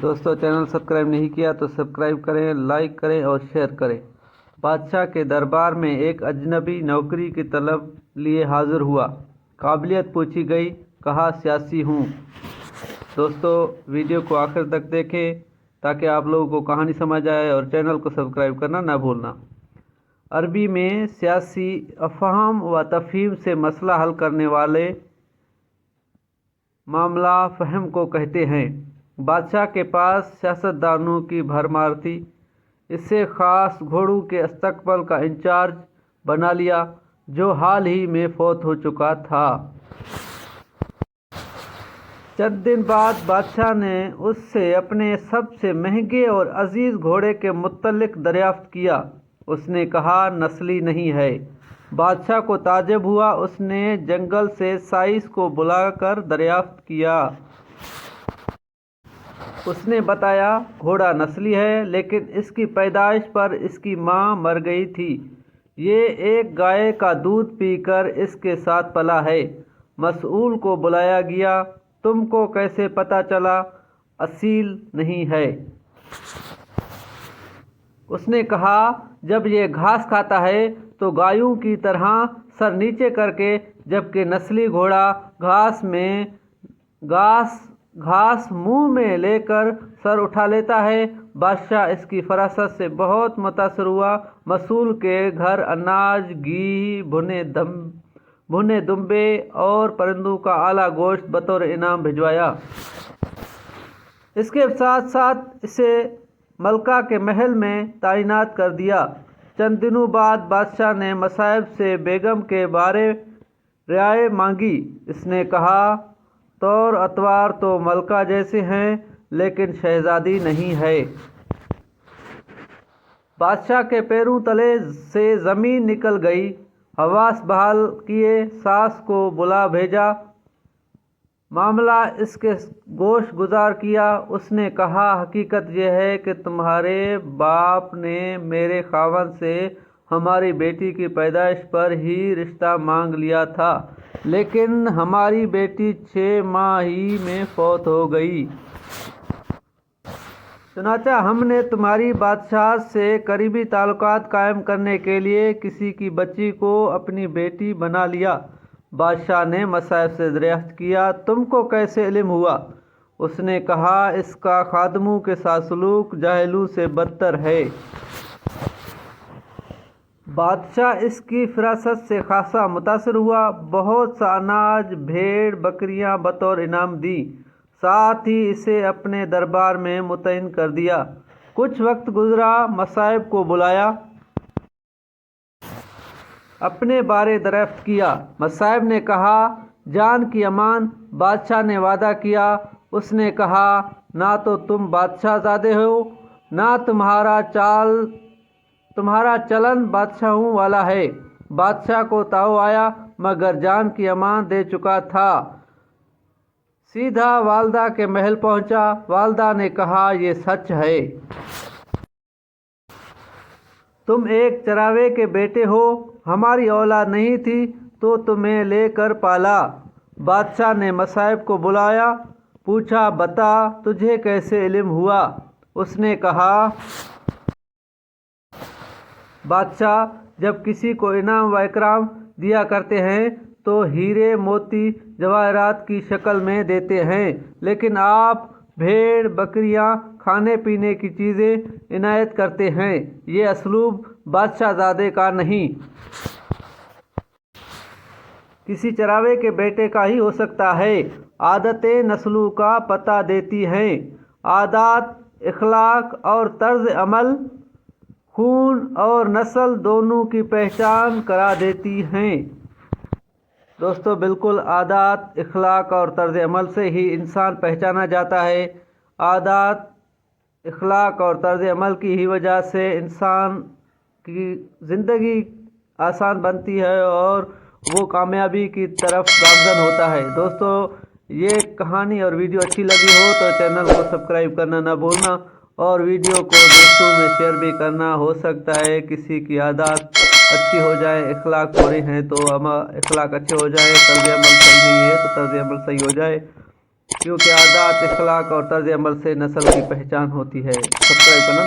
دوستو channel subscribe نہیں کیا تو سبسکرائب کریں، لائک کریں اور شیئر کریں۔ بادشاہ کے دربار میں ایک اجنبی نوکری کی طلب لیے حاضر ہوا۔ قابلیت پوچھی گئی، کہا سیاسی ہوں۔ دوستو ویڈیو کو آخر تک دیکھیں تاکہ آپ لوگوں کو کہانی سمجھ آئے اور چینل کو سبسکرائب کرنا نہ بھولنا۔ عربی میں سیاسی افہام و تفہیم سے مسئلہ حل کرنے والے معاملہ فہم کو کہتے ہیں۔ بادشاہ کے پاس سیاستدانوں کی بھرمار تھی۔ اسے خاص گھوڑوں کے استقبال کا انچارج بنا لیا، جو حال ہی میں فوت ہو چکا تھا۔ چند دن بعد بادشاہ نے اس سے اپنے سب سے مہنگے اور عزیز گھوڑے کے متعلق دریافت کیا۔ اس نے کہا نسلی نہیں ہے۔ بادشاہ کو تعجب ہوا۔ اس نے جنگل سے سائس کو بلا کر دریافت کیا۔ اس نے بتایا گھوڑا نسلی ہے، لیکن اس کی پیدائش پر اس کی ماں مر گئی تھی۔ یہ ایک گائے کا دودھ پی کر اس کے ساتھ پلا ہے۔ مسئول کو بلایا گیا۔ تم کو کیسے پتہ چلا اصیل نہیں ہے؟ اس نے کہا جب یہ گھاس کھاتا ہے تو گایوں کی طرح سر نیچے کر کے، جبکہ نسلی گھوڑا گھاس منہ میں لے کر سر اٹھا لیتا ہے۔ بادشاہ اس کی فراست سے بہت متاثر ہوا۔ مسئول کے گھر اناج، گھی، بھنے دمبے اور پرندوں کا اعلیٰ گوشت بطور انعام بھجوایا۔ اس کے ساتھ ساتھ اسے ملکہ کے محل میں تعینات کر دیا۔ چند دنوں بعد بادشاہ نے مصائب سے بیگم کے بارے رائے مانگی۔ اس نے کہا طور اتوار تو ملکہ جیسے ہیں، لیکن شہزادی نہیں ہے۔ بادشاہ کے پیروں تلے سے زمین نکل گئی۔ حواس بحال کیے، ساس کو بلا بھیجا، معاملہ اس کے گوش گزار کیا۔ اس نے کہا حقیقت یہ ہے کہ تمہارے باپ نے میرے خاوند سے ہماری بیٹی کی پیدائش پر ہی رشتہ مانگ لیا تھا، لیکن ہماری بیٹی 6 ماہ ہی میں فوت ہو گئی۔ چنانچہ ہم نے تمہاری بادشاہت سے قریبی تعلقات قائم کرنے کے لیے کسی کی بچی کو اپنی بیٹی بنا لیا۔ بادشاہ نے مصائب سے دریافت کیا تم کو کیسے علم ہوا؟ اس نے کہا اس کا خادموں کے ساتھ سلوک جاہلوں سے بدتر ہے۔ بادشاہ اس کی فراست سے خاصا متاثر ہوا۔ بہت سا اناج، بھیڑ بکریاں بطور انعام دی، ساتھ ہی اسے اپنے دربار میں متعین کر دیا۔ کچھ وقت گزرا، مصائب کو بلایا، اپنے بارے دریافت کیا۔ مصائب نے کہا جان کی امان۔ بادشاہ نے وعدہ کیا۔ اس نے کہا نہ تو تم بادشاہ زادے ہو، نہ تمہارا چلن بادشاہوں والا ہے۔ بادشاہ کو تاؤ آیا، مگر جان کی امان دے چکا تھا۔ سیدھا والدہ کے محل پہنچا۔ والدہ نے کہا یہ سچ ہے، تم ایک چراوے کے بیٹے ہو، ہماری اولاد نہیں تھی تو تمہیں لے کر پالا۔ بادشاہ نے مصائب کو بلایا، پوچھا بتا تجھے کیسے علم ہوا؟ اس نے کہا بادشاہ جب کسی کو انعام و اکرام دیا کرتے ہیں تو ہیرے موتی جواہرات کی شکل میں دیتے ہیں، لیکن آپ بھیڑ بکریاں کھانے پینے کی چیزیں عنایت کرتے ہیں۔ یہ اسلوب بادشاہ زادے کا نہیں، کسی چراوے کے بیٹے کا ہی ہو سکتا ہے۔ عادتیں نسلوں کا پتہ دیتی ہیں۔ عادات، اخلاق اور طرز عمل خون اور نسل دونوں کی پہچان کرا دیتی ہیں۔ دوستو بالکل عادات، اخلاق اور طرز عمل سے ہی انسان پہچانا جاتا ہے۔ عادات، اخلاق اور طرز عمل کی ہی وجہ سے انسان کی زندگی آسان بنتی ہے اور وہ کامیابی کی طرف گامزن ہوتا ہے۔ دوستو یہ کہانی اور ویڈیو اچھی لگی ہو تو چینل کو سبسکرائب کرنا نہ بھولنا اور ویڈیو کو دوستوں میں شیئر بھی کرنا۔ ہو سکتا ہے کسی کی عادات اچھی ہو جائے، اخلاق برے ہیں تو اخلاق اچھے ہو جائے، طرز عمل صحیح نہیں ہے تو طرز عمل صحیح ہو جائے۔ کیونکہ عادات، اخلاق اور طرز عمل سے نسل کی پہچان ہوتی ہے۔ سبسکرائب کرنا